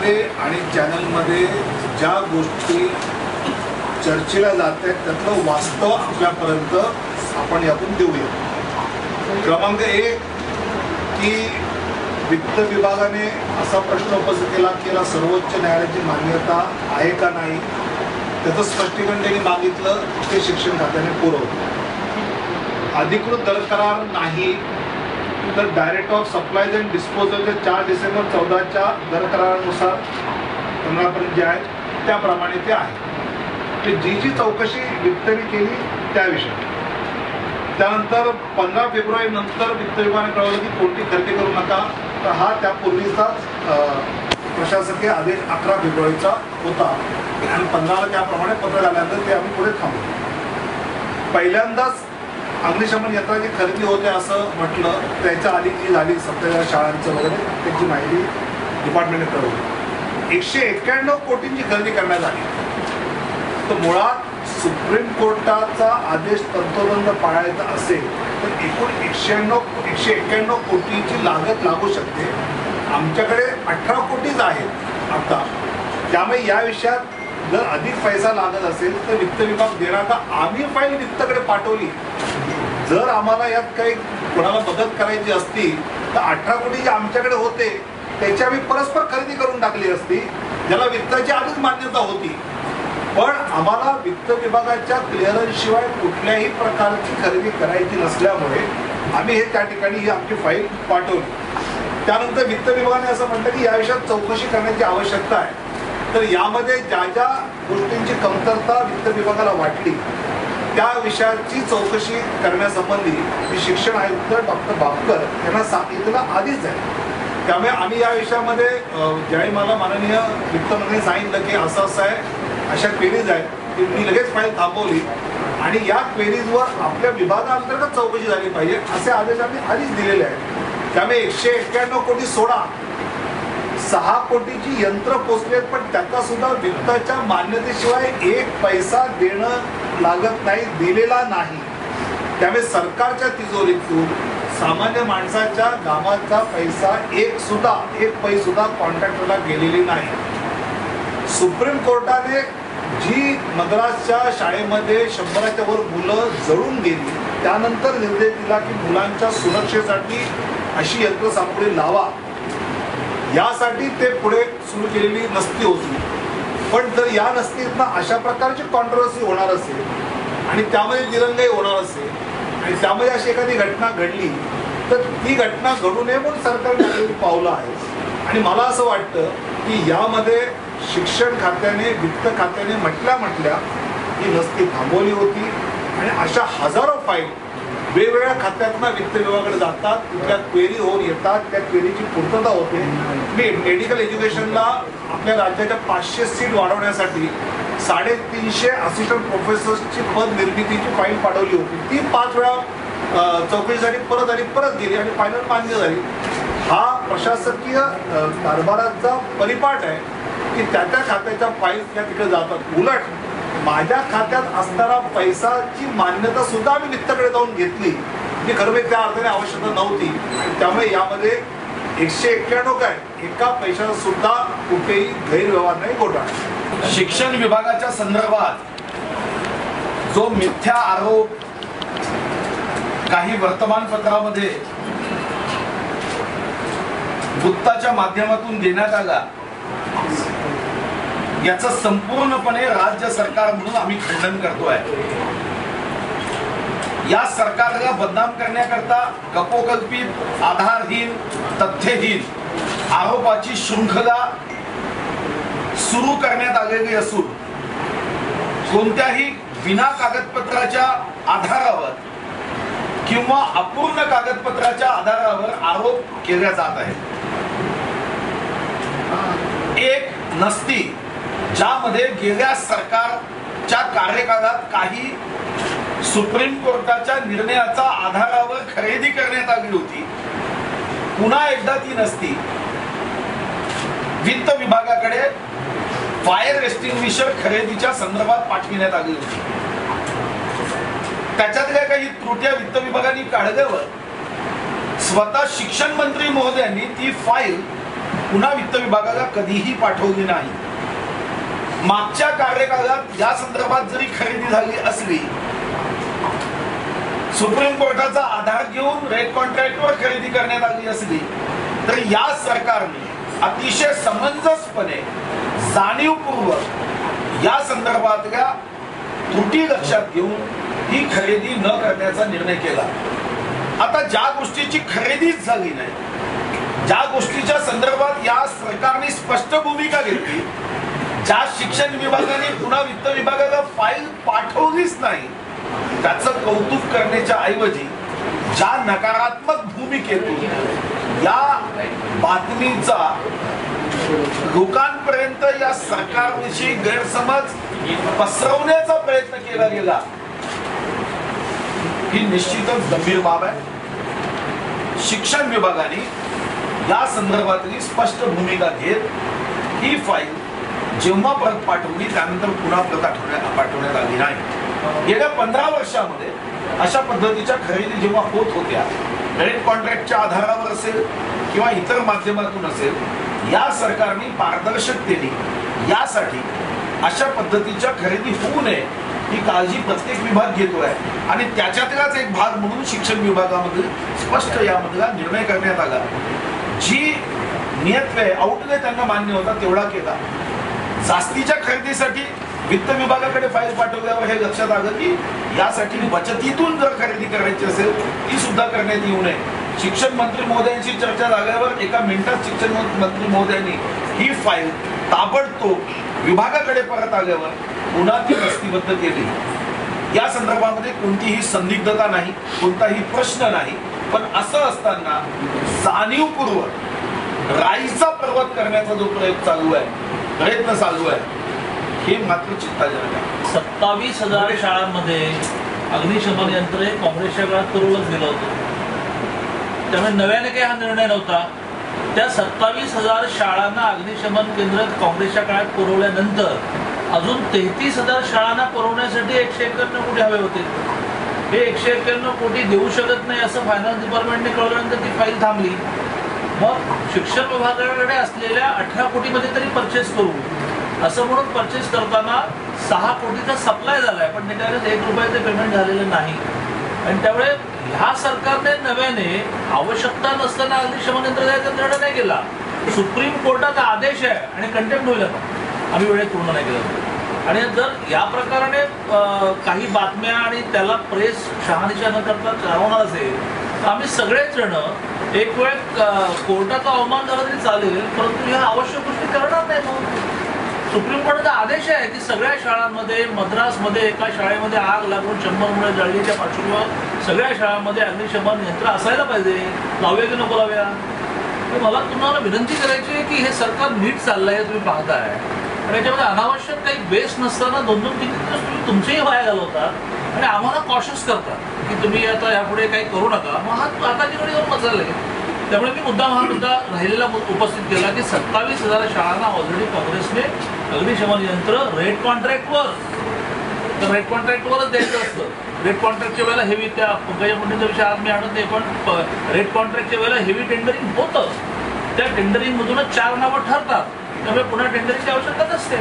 मीडियामध्ये आणि चॅनलमध्ये ज्या गोष्टी चर्चेला जात आहेत त्यातलं वास्तव आपल्यापर्यंत आपण यातून देऊया। क्रमांक 1 की वित्त विभागाने असा प्रश्न उपस्थित केला की याला सर्वोच्च न्यायालयाची मान्यता आहे का नाही, त्याचं स्पष्टीकरण त्यांनी मागितलं, ते शिक्षण खात्याने पुरवलं। अधिकृत दर करार नाही तर डायरेक्ट ऑफ सप्लायज अँड डिस्पोजलच्या 4 डिसेंबर 14च्या दर करारानुसार 15पर्यंत जे आहे त्याप्रमाणे ते आहे। जी चौकशी वित्तने केली त्याविषयी, त्यानंतर 15 फेब्रुवारी नंतर वित्त विभागाने कळवलं की कोणती खरेदी करू नका, तर हा त्यापूर्वीचाच प्रशासकीय आदेश 11 फेब्रुवारीचा होता आणि 15ला त्याप्रमाणे पत्र झाल्यानंतर ते आम्ही पुढे थांबलो। पहिल्यांदाच अग्निशमन यंत्राची खरेदी होते असं म्हटलं, त्याच्या आधी जी झाली 70 शाळांचं वगैरे त्याची माहिती डिपार्टमेंटने कळवली। 191 कोटींची खरेदी करण्यात आली। तर मुळात सुप्रीम कोर्टाचा आदेश तंतोतंत पाळायचा असेल तर एकूण 191 कोटीची लागत लागू शकते। आमच्याकडे 18 कोटीच आहेत आता, त्यामुळे या विषयात जर अधिक पैसा लागत असेल तर वित्त विभाग देणार का? आम्ही फाईल वित्तकडे पाठवली। जर आम्हाला यात काही कोणाला मदत करायची असती तर 18 कोटी जे आमच्याकडे होते त्याची आम्ही परस्पर खरेदी करून टाकली असती, ज्याला वित्ताची आधीच मान्यता होती। पण आम्हाला वित्त विभागाच्या क्लिअरन्स शिवाय कुठल्याही प्रकारची खरेदी करायची नसल्यामुळे आम्ही हे त्या ठिकाणी ही आमची फाईल पाठवली। त्यानंतर वित्त विभागाने असं म्हटलं की या विषयात चौकशी करण्याची आवश्यकता आहे। तर यामध्ये ज्या ज्या गोष्टींची कमतरता वित्त विभागाला वाटली त्या विषयाची चौकशी करण्यासंबंधी मी शिक्षण आयुक्त डॉक्टर बापकर यांना सांगितलेलं आधीच आहे। त्यामुळे आम्ही या विषयामध्ये ज्यावेळी मला माननीय वित्तमंत्र्यांनी सांगितलं की असं असं आहे, अशा क्वेरीज आहेत, की मी लगेच फाईल थांबवली आणि या क्वेरीजवर आपल्या विभागाअंतर्गत चौकशी झाली पाहिजे असे आदेश आम्ही आधीच दिलेले आहेत। त्यामुळे 191 कोटी सोडा, 6 कोटीची यंत्र पोचलेत, पण त्याचा सुद्धा वित्ताच्या मान्यतेशिवाय 1 पैसा देणं लागत नाही, दिलेला नाही। त्यामुळे सरकारच्या तिजोरीतून सामान्य माणसाच्या कामाचा पैसा एक पैसा कॉन्ट्रॅक्टरला गेलेली नाही। सुप्रीम कोर्टाने जी मद्रासच्या शाळेमध्ये 100च्या वर मुलं जळून गेली त्यानंतर निर्देश दिला की मुलांच्या सुरक्षेसाठी अशी यंत्रसामुग्री लावा, यासाठी ते पुढे सुरू केलेली नसती होती। पण जर या नसतीतनं अशा प्रकारची कॉन्ट्रोवर्सी होणार असेल आणि त्यामध्ये दिरंगाई होणार असेल आणि त्यामध्ये अशी एखादी घटना घडली तर ती घटना घडू नये म्हणून सरकारने पावलं आहे। आणि मला असं वाटतं की यामध्ये शिक्षण खात्याने वित्त खात्याने म्हटल्या ही नसती थांबवली होती आणि अशा हजारो फाईल वेगवेगळ्या खात्यातून वित्त विभागाकडे जातात, तिथल्या क्वेरी होऊन येतात, त्या क्वेरीची पूर्तता होते। मी मेडिकल एज्युकेशनला आपल्या राज्याच्या 500 सीट वाढवण्यासाठी 350 असिस्टंट प्रोफेसर्सची पद निर्मितीची फाईल पाठवली होती। ती 5 वेळा चौकशीसाठी परत गेली आणि फायनल मान्य झाली। हा प्रशासकीय कारभाराचा परिपाठ आहे की त्या खात्याच्या फाईल त्या तिकडे जातात। उलट माझ्या खात्यात असणारा पैसाची मान्यता सुद्धा आम्ही वित्ताकडे जाऊन घेतली, जी खरं त्या अर्थाने आवश्यकता नव्हती। आणि त्यामुळे यामध्ये 191 काय एका पैशाचा सुद्धा कुठेही गैरव्यवहार नाही, घोटाळा। शिक्षण विभागाच्या संदर्भात जो मिथ्या आरोप काही वर्तमानपत्रामध्ये वृत्ताच्या माध्यमातून देण्यात आला, याचं संपूर्णपणे राज्य सरकार म्हणून आम्ही खंडन करतोय। या सरकारला बदनाम करण्याकरता कपोकल्पित, आधारहीन, तथ्यहीन आरोपाची शृंखला सुरू करण्यात आलेली असून कोणत्याही विना कागदपत्राच्या आधारावर किंवा अपूर्ण कागदपत्राच्या आधारावर आरोप केले जात आहेत। एक नसती ज्यामध्ये गेल्या सरकारच्या कार्यकाळात काही सुप्रीम कोर्टाच्या निर्णयाचा आधारावर खरेदी करण्यात आली होती, पुन्हा एकदा ती नसती वित्त विभागाकडे फायर एक्सटिंग्विशर खरेदीच्या संदर्भात पाठविण्यात आली होती। त्याच्यातल्या काही त्रुट्या वित्त विभागाने काढल्यावर स्वतः शिक्षण मंत्री महोदयांनी ती फाईल पुन्हा वित्त विभागाला कधीही पाठवली नाही. मागच्या कार्यकाळात या संदर्भात जरी खरेदी झाली असली, सुप्रीम कोर्टाचा आधार घेऊन रेट कॉन्ट्रॅक्टवर खरेदी करण्यात आली असली, तर या सरकारने अतिशय समंजसपणे जाणीवपूर्वक या संदर्भातल्या त्रुटी लक्षात घेऊन ही खरेदी न करण्याचा निर्णय केला. आता ज्या गोष्टीची खरेदीच झाली नाही, ज्या गोष्टीच्या संदर्भात या सरकारने स्पष्ट भूमिका घेतली, ज्या शिक्षण विभागाने पुन्हा वित्त विभागाला फाईल पाठवलीच नाही, त्याचं कौतुक करण्याच्या ऐवजी ज्या नकारात्मक भूमिकेतून या बातमीचा लोकांपर्यंत या सरकारविषयी गैरसमज पसरवण्याचा प्रयत्न केला गेला, ही निश्चितच गंभीर बाब आहे. शिक्षण विभागाने या संदर्भातली स्पष्ट भूमिका घेत ही फाईल जेव्हा परत पाठवली त्यानंतर पुन्हा परत पाठवण्यात आली नाही. गेल्या 15 वर्षामध्ये अशा पद्धतीच्या खरेदी जेव्हा होत होत्या, रेट कॉन्ट्रॅक्टच्या आधारावर असेल किंवा इतर माध्यमातून असेल, या सरकारने पारदर्शकतेने यासाठी अशा पद्धतीच्या खरेदी होऊ नये ही काळजी प्रत्येक विभाग घेतोय. आणि त्याच्यातलाच एक भाग म्हणून शिक्षण विभागामध्ये स्पष्ट यामधला निर्णय करण्यात आला. जी नियत आउटले त्यांना मान्य होता तेवढा केला. जास्तीच्या खरेदीसाठी वित्त विभागाकडे फाईल पाठवल्यावर हे लक्षात आलं की यासाठी बचतीतून जर खरेदी करायची असेल ती सुद्धा करण्यात येऊ नये. शिक्षण मंत्री महोदयांशी चर्चा झाल्यावर एका मिनिटात शिक्षण मंत्री महोदयांनी ही फाईल ताबडतोब विभागाकडे परत आल्यावर पुन्हा ती दस्तीबद्ध केली. या संदर्भामध्ये कोणतीही संदिग्धता नाही, कोणताही प्रश्न नाही. पण असं असताना जाणीवपूर्वक राईचा पर्वत करण्याचा जो प्रयत्न चालू आहे हे मात्र चिंताजनक आहे. 27,000 शाळांमध्ये अग्निशमन यंत्र हे काँग्रेसच्या काळात पुरवलंच गेलं होतं. त्यामुळे नव्याने काही हा निर्णय नव्हता. त्या 27,000 शाळांना अग्निशमन केंद्र काँग्रेसच्या काळात पुरवल्यानंतर अजून 33,000 शाळांना पुरवण्यासाठी 191 कोटी हवे होते. हे 191 कोटी देऊ शकत नाही असं फायनान्स डिपार्टमेंटने कळवल्यानंतर ती फाईल थांबली. मग शिक्षण विभागाकडे असलेल्या 18 कोटीमध्ये तरी परचेस करू असं म्हणून परचेस करताना 6 कोटीचा सप्लाय झालाय, पण त्याच्याकडे 1 रुपयाचे पेमेंट झालेलं नाही. आणि त्यामुळे ह्या सरकारने नव्याने आवश्यकता नसताना अग्निशमन यंत्र द्यायचा निर्णय नाही केला. सुप्रीम कोर्टाचा आदेश आहे आणि कंटेम्प्ट होईल आम्ही वेळेत पूर्ण नाही केलं. आणि जर या प्रकाराने काही बातम्या आणि त्याला प्रेस शहानिशा न करता चालवणार असेल तर आम्ही सगळेच जण एक वेळ कोर्टाचा अवमान झाला तरी चालेल, परंतु ह्या आवश्यक गोष्टी करणार नाही. मग सुप्रीम कोर्टाचा आदेश आहे की सगळ्या शाळांमध्ये, मद्रासमध्ये एका शाळेमध्ये आग लागून 100 मुळे जळलीच्या पार्श्वभूमीवर सगळ्या शाळांमध्ये अग्निशमन यंत्र असायला पाहिजे. लावूया की नको लावूया? तर मला तुम्हाला विनंती करायची आहे की हे सरकार नीट चाललंय, तुम्ही पाहताय, आणि याच्यामध्ये अनावश्यक काही बेस नसताना 2-2, 3-3 दिवस तुम्ही तुमचेही वाया घालवतात आणि आम्हाला कॉशियस करतात की तुम्ही आता यापुढे काही करू नका. मग हा आताची घडी जाऊन मचाल. त्यामुळे मी हा मुद्दा राहिलेला उपस्थित केला की 27,000 शाळांना ऑलरेडी काँग्रेसने अग्निशमन यंत्र रेट कॉन्ट्रॅक्टवर, तर रेट कॉन्ट्रॅक्टवरच द्यायचं असतं. रेट कॉन्ट्रॅक्टच्या वेळेला हेवी, त्या पंकजा मुंडेचा विषय आज मी आणत नाही, पण रेट कॉन्ट्रॅक्टच्या वेळेला हेवी टेंडरिंग होतं. त्या टेंडरिंग मधूनच 4 नावं ठरतात. त्यामुळे पुन्हा टेंडरिंगची आवश्यकता नसते.